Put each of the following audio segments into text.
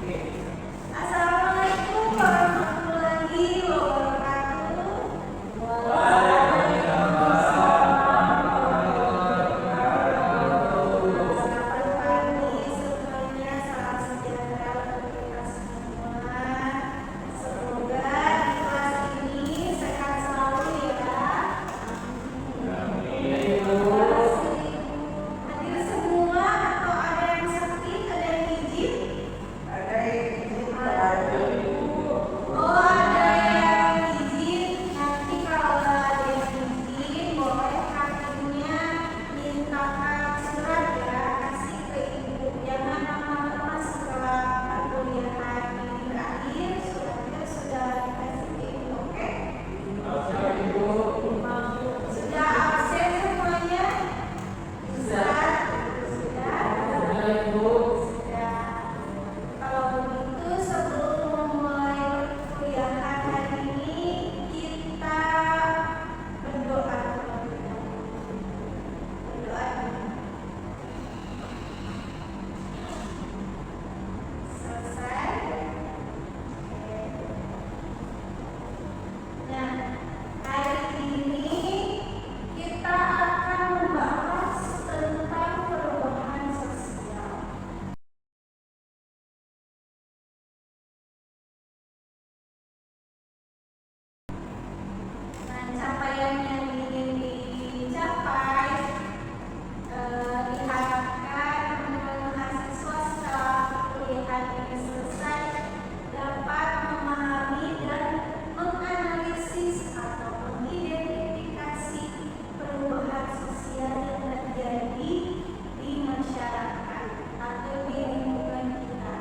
Assalamualaikum warahmatullahi wabarakatuh. Selamat pagi semuanya, salam sejahtera untuk kita semua. Semoga di kelas ini sehat selalu ya. Hadir semua atau ada yang sakit, ada yang izin? Oh, ada yang izin. Nanti kalau ada yang izin, boleh hakimnya mintakan surat ya, kasih ke ibu. Jangan lama-lama setelah kuliahan ini berakhir, suratnya sudah dikasih ke ibu, oke? Sudah absen semuanya? Sudah. Kalau begitu sebelum memulai perkuliahan hari ini kita berdoa terlebih dahulu. Berdoa selesai. Nah, hari ini kita akan membahas tentang perubahan sosial. Nah, capaian yang ingin dicapai diharapkan mahasiswa setelah perkuliahan ini selesai dapat memahami dan menganalisis atau mengidentifikasi perubahan sosial yang terjadi di masyarakat atau di lingkungan kita.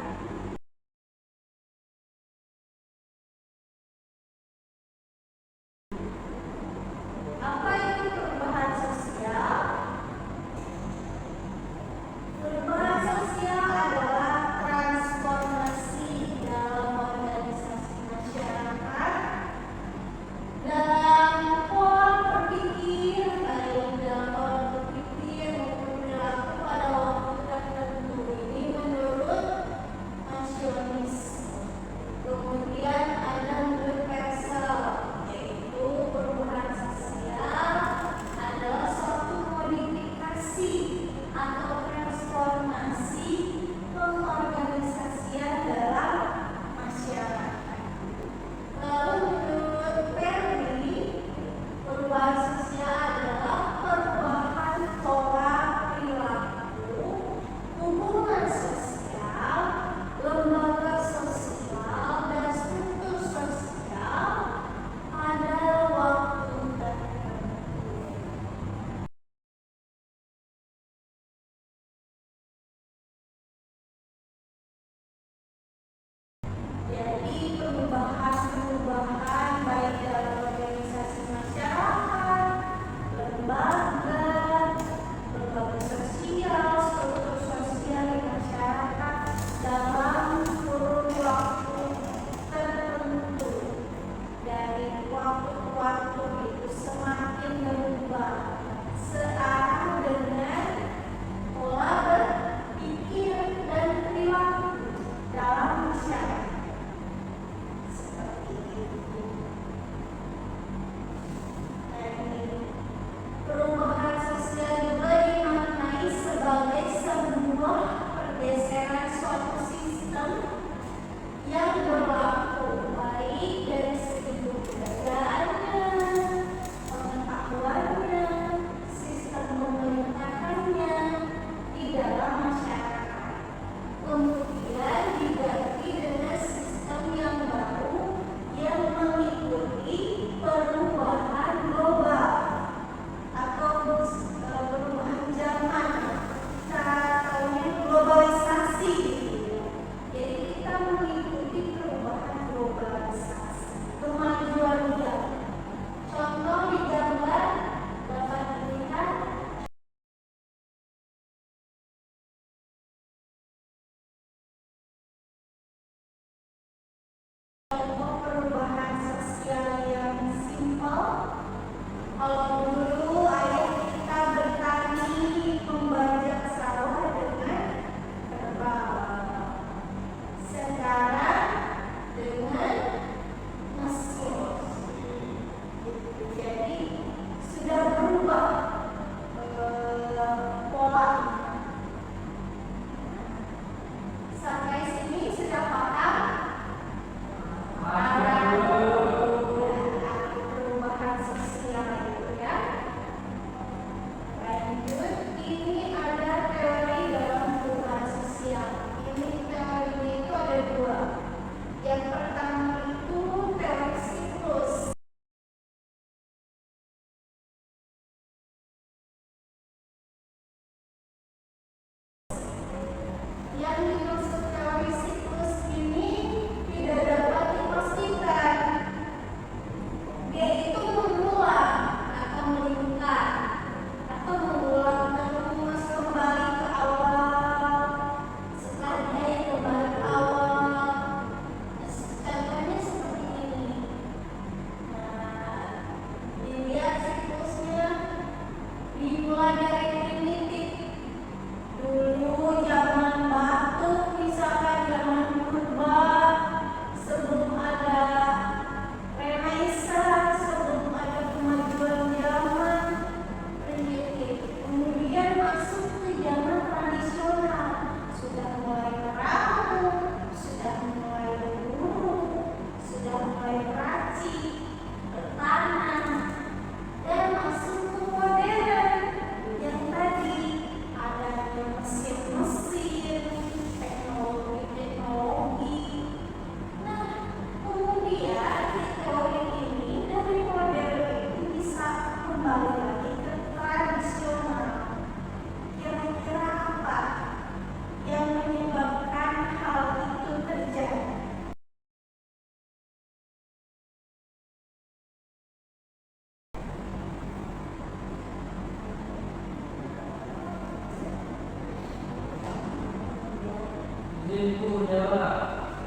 Ibu Dewa.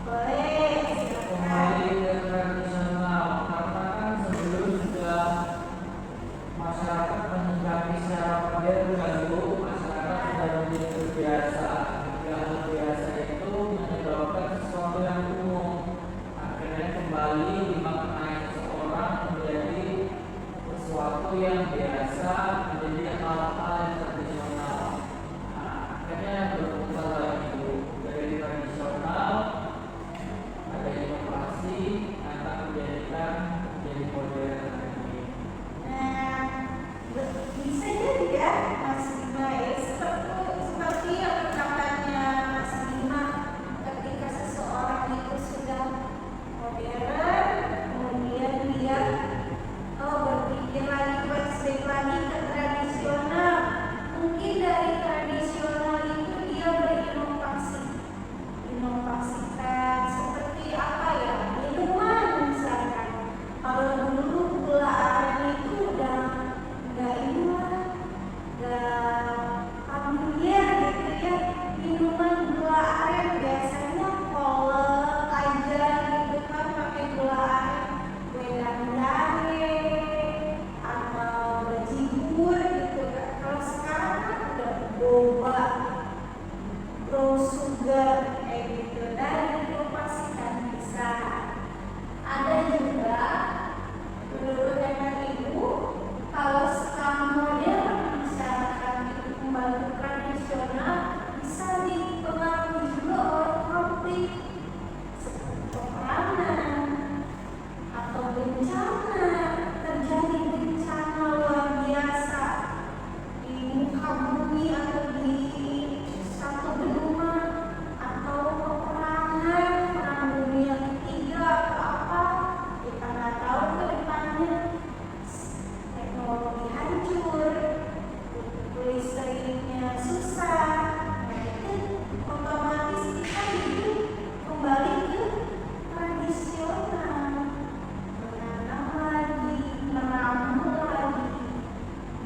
Boleh, Kembali silakan. ke tradisional, karena kan sebelum sudah masyarakat menyikapi secara modern kan Bu, masyarakat sudah menjadi terbiasa. Jika hal biasa itu menyebabkan sesuatu yang umum, akhirnya kembali dimaknai seseorang menjadi sesuatu yang biasa, menjadi hal-hal yang tradisional. Nah, akhirnya berputar lagi Bu, dari tradisional ada inovasi akan menjadikan menjadi modern lagi. Nah, bisa jadi ya Mas Bima ya, seperti yang katanya Mas Bima, ketika seseorang itu sudah modern, kemudian dia berpikir lagi, flashback lagi ke tradisional. Mungkin dari tradisional itu dia berinovasi, inovasikan seperti apa ya, minuman misalkan. Kalau dulu gula aren itu udah nggak familiar gitu ya, minuman gula aren biasanya kolak aja gitu kan, pakai gula aren, wedang jahe atau bajibur gitu kan. Kalau sekarang kan udah boba, raw sugar kayak gitu, dan inovasikan bisa. Ada juga menurut hemat Ibu, kalau sekarang modern masyarakat itu kembali ke tradisional, bisa dipengaruhi juga oleh konflik seperti peperangan atau bencana. Terjadi bencana luar biasa di muka bumi atau di satu benua, atau peperangan, perang dunia ketiga atau apa, kita nggak tahu ke depannya. Teknologi hancur, listriknya susah, nah itu otomatis kita hidup kembali ke tradisional, menanam lagi, meramu lagi,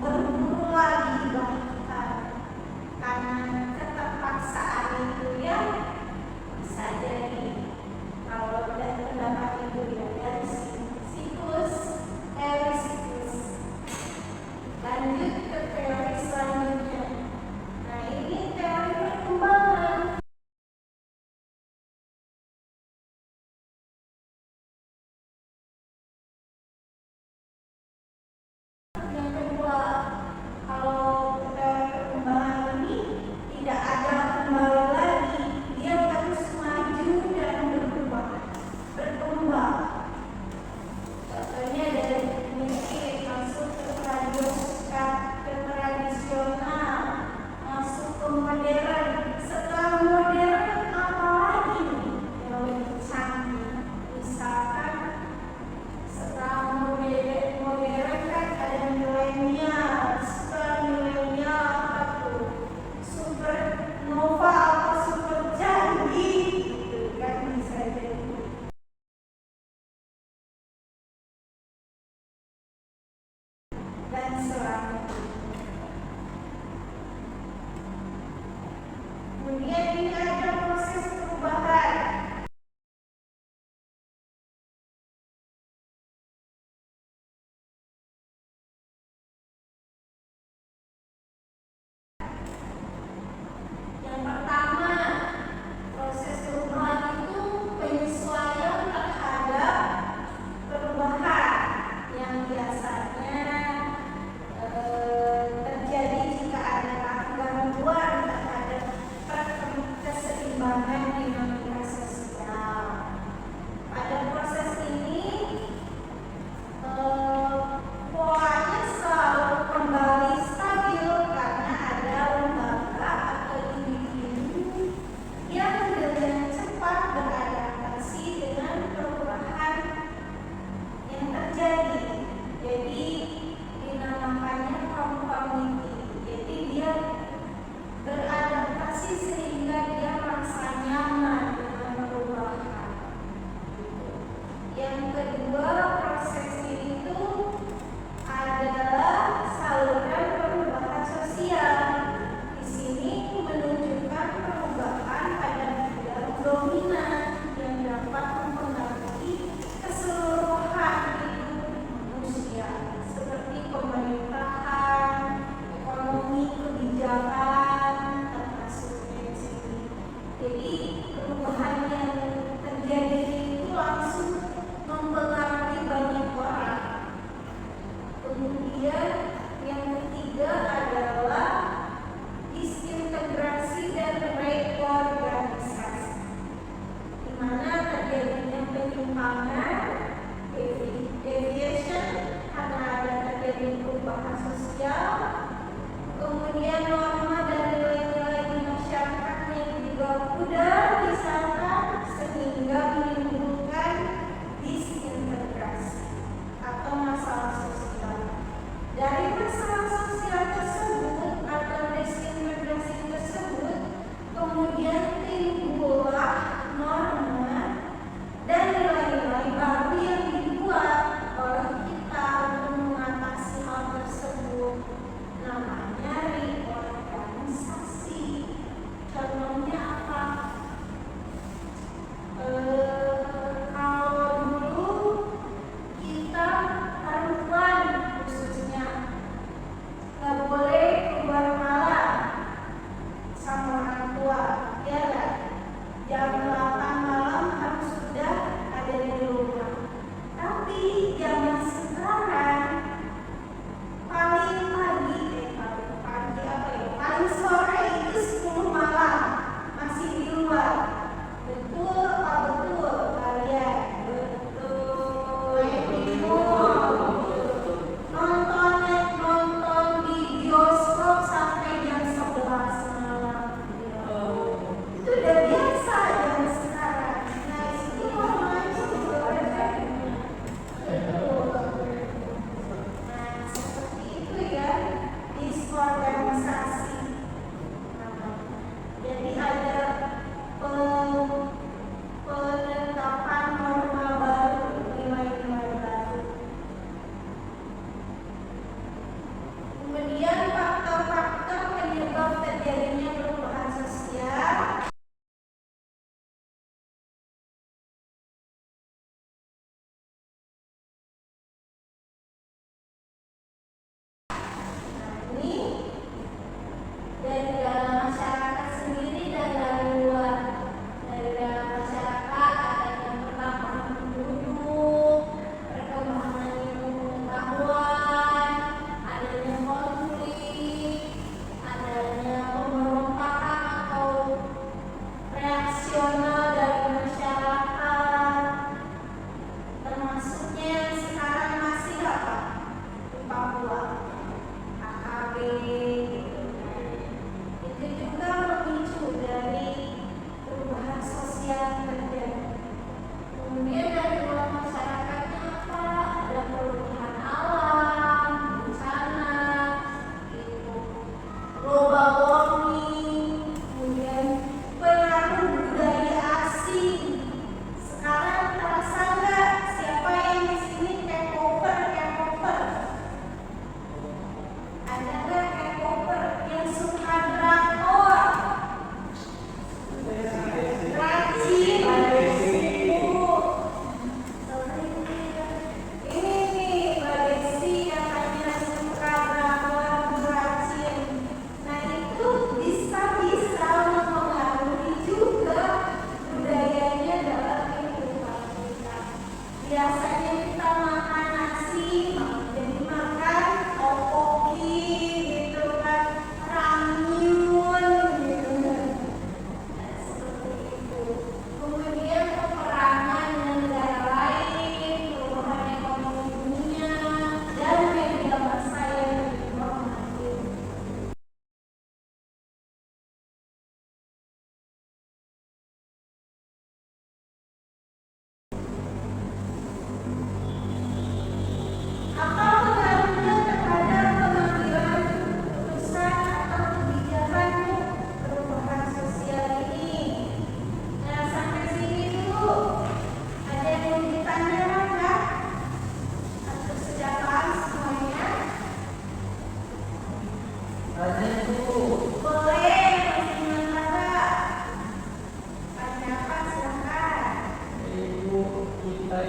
berburu lagi bahkan, karena keterpaksaan itu ya. Bisa jadi kalau dari pendapat Ibu ya, dari siklus siklus. Lanjut ke teori selanjutnya. Nah, ini teori perkembangan. Yang kedua, kalau teori perkembangan ini tidak ada kembali lagi, dia terus maju dan berkembang. Contohnya dari primitif masuk ke tradisional, masuk ke modern. Setelah modern apa lagi nih yang lebih canggih? Misalkan setelah modern kan ada milenial. Setelah milenial apa tuh? Supernova atau super canggih gitu kan, bisa jadi. Dan selanjutnya. Kemudian ini ada proses perubahan. Yang pertama, proses perubahan itu penyesuaian terhadap perubahan yang biasanya terjadi jika ada gangguan terhadap keseimbangan dinamika sosial. Pada proses ini polanya selalu kembali stabil karena ada lembaga atau individu yang dengan cepat beradaptasi dengan perubahan yang terjadi. Jadi dinamakannya community. Jadi dia beradaptasi sehingga dia merasa nyaman dominan yang dapat mempengaruhi keseluruhan hidup manusia, seperti pemerintahan, ekonomi, kebijakan, termasuk sini. Jadi perubahan yang terjadi itu langsung mempengaruhi banyak orang. Kemudian yang ketiga adalah disintegrasi dan reorganisasi, di mana terjadinya penyimpangan, deviation, karena ada terjadi perubahan sosial, kemudian norma dan nilai-nilai di masyarakat yang juga mudah disangka sehingga menimbulkan disintegrasi atau masalah sosial. Dari masalah sosial tersebut atau disintegrasi tersebut kemudian timbullah norma dan nilai-nilai baru yang dibuat oleh kita untuk mengatasi hal tersebut. Namanya reorganisasi. Contohnya apa? Kalau dulu kita perempuan khususnya nggak boleh keluar malam sama orang tua, ya kan? Jam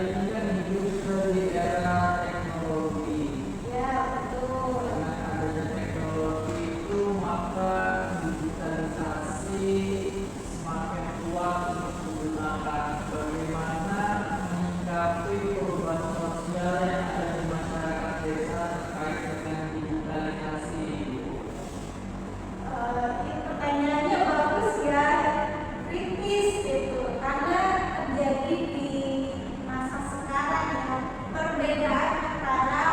ini kan hidup di era teknologi. Ya, betul. Dengan adanya teknologi itu maka digitalisasi semakin kuat untuk digunakan. Bagaimana menyikapi perubahan sosial yang ada di masyarakat desa terkait dengan digitalisasi? Ini pertanyaannya bagus ya, kritis gitu, karena terjadi di masa sekarang ya perbedaan antara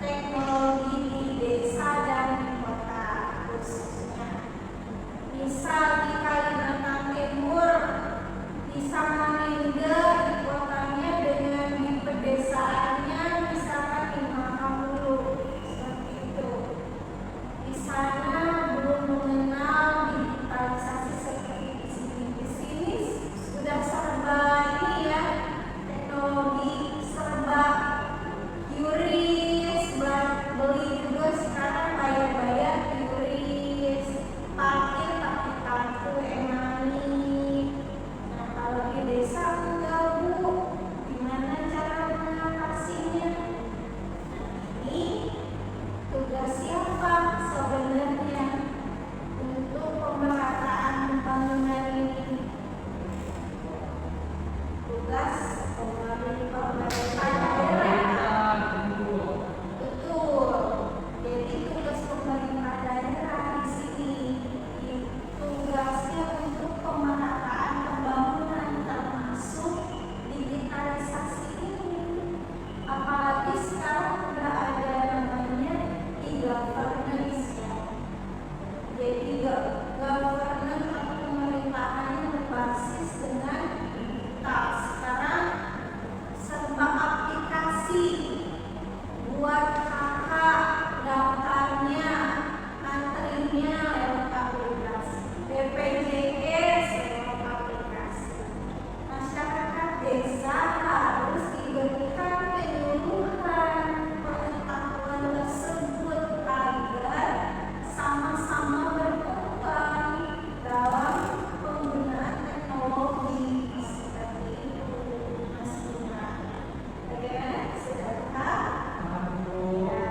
teknologi di desa dan di kota khususnya. Misal di Kalimantan Timur, di Samarinda, di kotanya dengan di pedesaannya misalkan di Makamulu, seperti itu. Di sana belum mengenal digitalisasi seperti di sini. Di sini sudah serba ini ya, teknologi serba QRIS, beli juga sekarang bayar-bayar QRIS, parkir pakai kartu e-money. Nah kalau di desa enggak Bu, gimana cara mengatasinya? Ini tugas siapa sebenarnya untuk pemerataan pembangunan ini? Tugas pemerintah daerah. Betul. Jadi tugas pemerintah daerah di sini tugasnya untuk pemerataan pembangunan termasuk digitalisasi ini. Apalagi sekarang sudah ada namanya e-governance ya. Jadi governance atau pemerintahan yang berbasis dengan digital. Sekarang serba aplikasi, buat kakak daftarnya, antrinya lewat aplikasi, BPJS lewat aplikasi. Masyarakat desa harus diberikan penyuluhan pengetahuan tersebut agar sama-sama berkembang dalam penggunaan teknologi seperti itu. Mas Bima, bagaimana? Sudah paham? Ya.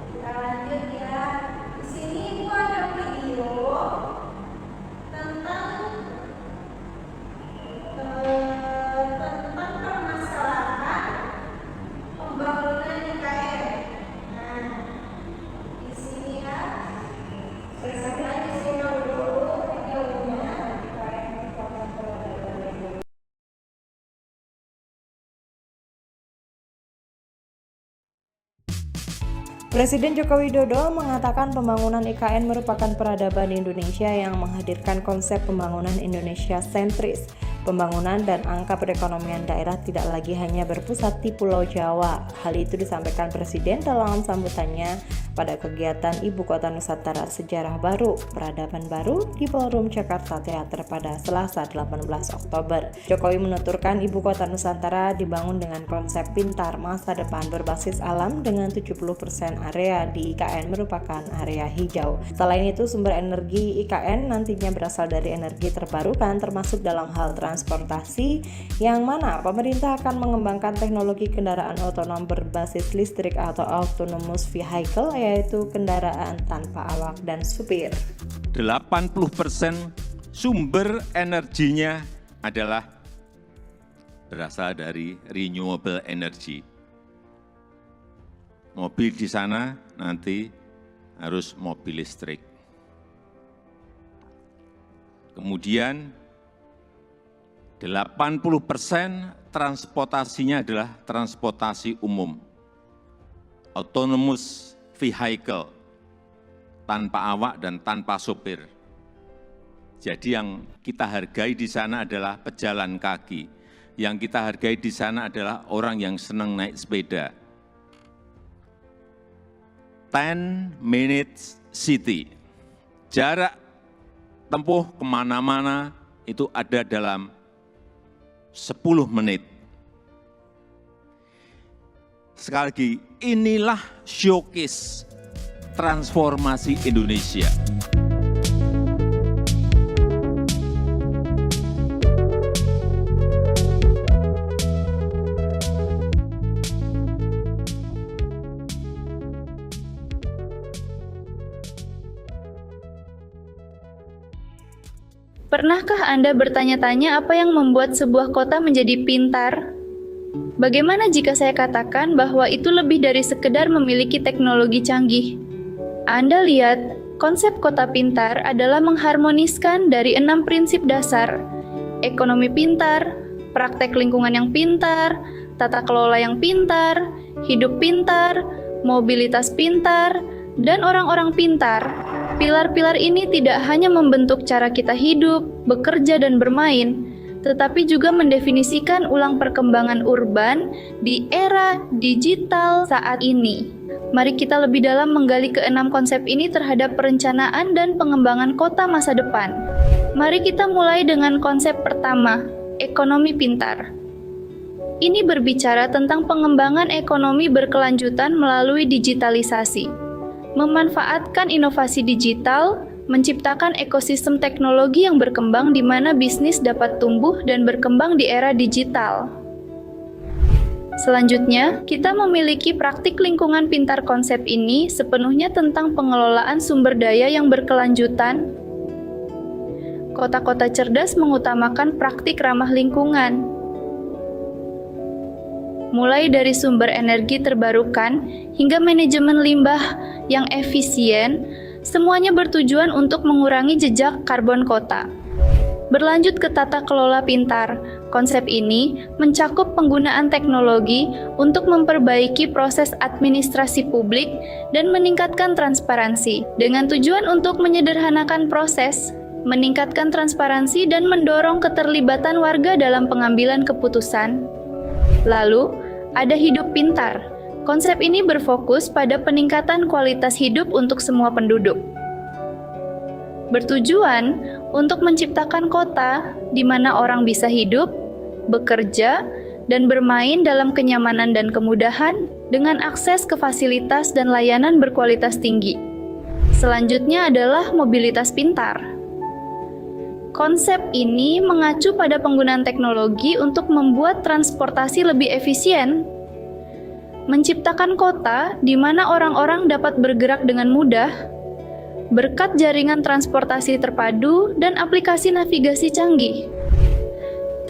Kita lanjut ya. Di sini Ibu ada video tentang permasalahan pembangunan IKN. Nah, di sini ya, saya di sini dulu videonya. Presiden Joko Widodo mengatakan pembangunan IKN merupakan peradaban Indonesia yang menghadirkan konsep pembangunan Indonesia sentris. Pembangunan dan angka perekonomian daerah tidak lagi hanya berpusat di Pulau Jawa. Hal itu disampaikan Presiden dalam sambutannya pada kegiatan Ibu Kota Nusantara Sejarah Baru, Peradaban Baru di Ballroom Jakarta Theater pada Selasa 18 Oktober. Jokowi menuturkan Ibu Kota Nusantara dibangun dengan konsep pintar masa depan berbasis alam dengan 70% area di IKN merupakan area hijau. Selain itu, sumber energi IKN nantinya berasal dari energi terbarukan termasuk dalam hal transportasi, yang mana pemerintah akan mengembangkan teknologi kendaraan otonom berbasis listrik atau autonomous vehicle, yaitu kendaraan tanpa awak dan supir. 80% sumber energinya adalah berasal dari renewable energy. Mobil di sana nanti harus mobil listrik. Kemudian 80% transportasinya adalah transportasi umum, autonomous vehicle, tanpa awak dan tanpa sopir. Jadi yang kita hargai di sana adalah pejalan kaki. Yang kita hargai di sana adalah orang yang senang naik sepeda. 10 minutes city. Jarak tempuh kemana-mana itu ada dalam 10 menit. Sekali lagi, inilah showcase transformasi Indonesia. Pernahkah Anda bertanya-tanya apa yang membuat sebuah kota menjadi pintar? Bagaimana jika saya katakan bahwa itu lebih dari sekedar memiliki teknologi canggih? Anda lihat, konsep kota pintar adalah mengharmoniskan dari 6 prinsip dasar: ekonomi pintar, praktek lingkungan yang pintar, tata kelola yang pintar, hidup pintar, mobilitas pintar, dan orang-orang pintar. Pilar-pilar ini tidak hanya membentuk cara kita hidup, bekerja, dan bermain, tetapi juga mendefinisikan ulang perkembangan urban di era digital saat ini. Mari kita lebih dalam menggali keenam konsep ini terhadap perencanaan dan pengembangan kota masa depan. Mari kita mulai dengan konsep pertama, ekonomi pintar. Ini berbicara tentang pengembangan ekonomi berkelanjutan melalui digitalisasi. Memanfaatkan inovasi digital, menciptakan ekosistem teknologi yang berkembang di mana bisnis dapat tumbuh dan berkembang di era digital. Selanjutnya, kita memiliki praktik lingkungan pintar. Konsep ini sepenuhnya tentang pengelolaan sumber daya yang berkelanjutan. Kota-kota cerdas mengutamakan praktik ramah lingkungan, mulai dari sumber energi terbarukan hingga manajemen limbah yang efisien, semuanya bertujuan untuk mengurangi jejak karbon kota. Berlanjut ke tata kelola pintar, konsep ini mencakup penggunaan teknologi untuk memperbaiki proses administrasi publik dan meningkatkan transparansi, dengan tujuan untuk menyederhanakan proses, meningkatkan transparansi, dan mendorong keterlibatan warga dalam pengambilan keputusan. Lalu, ada hidup pintar. Konsep ini berfokus pada peningkatan kualitas hidup untuk semua penduduk. Bertujuan untuk menciptakan kota di mana orang bisa hidup, bekerja, dan bermain dalam kenyamanan dan kemudahan dengan akses ke fasilitas dan layanan berkualitas tinggi. Selanjutnya adalah mobilitas pintar. Konsep ini mengacu pada penggunaan teknologi untuk membuat transportasi lebih efisien, menciptakan kota di mana orang-orang dapat bergerak dengan mudah, berkat jaringan transportasi terpadu dan aplikasi navigasi canggih.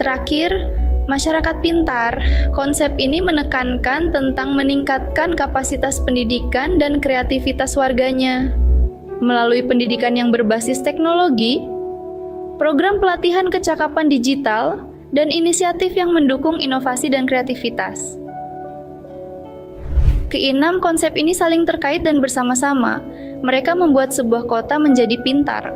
Terakhir, masyarakat pintar. Konsep ini menekankan tentang meningkatkan kapasitas pendidikan dan kreativitas warganya. Melalui pendidikan yang berbasis teknologi, program pelatihan kecakapan digital, dan inisiatif yang mendukung inovasi dan kreativitas. Keenam konsep ini saling terkait dan bersama-sama. Mereka membuat sebuah kota menjadi pintar.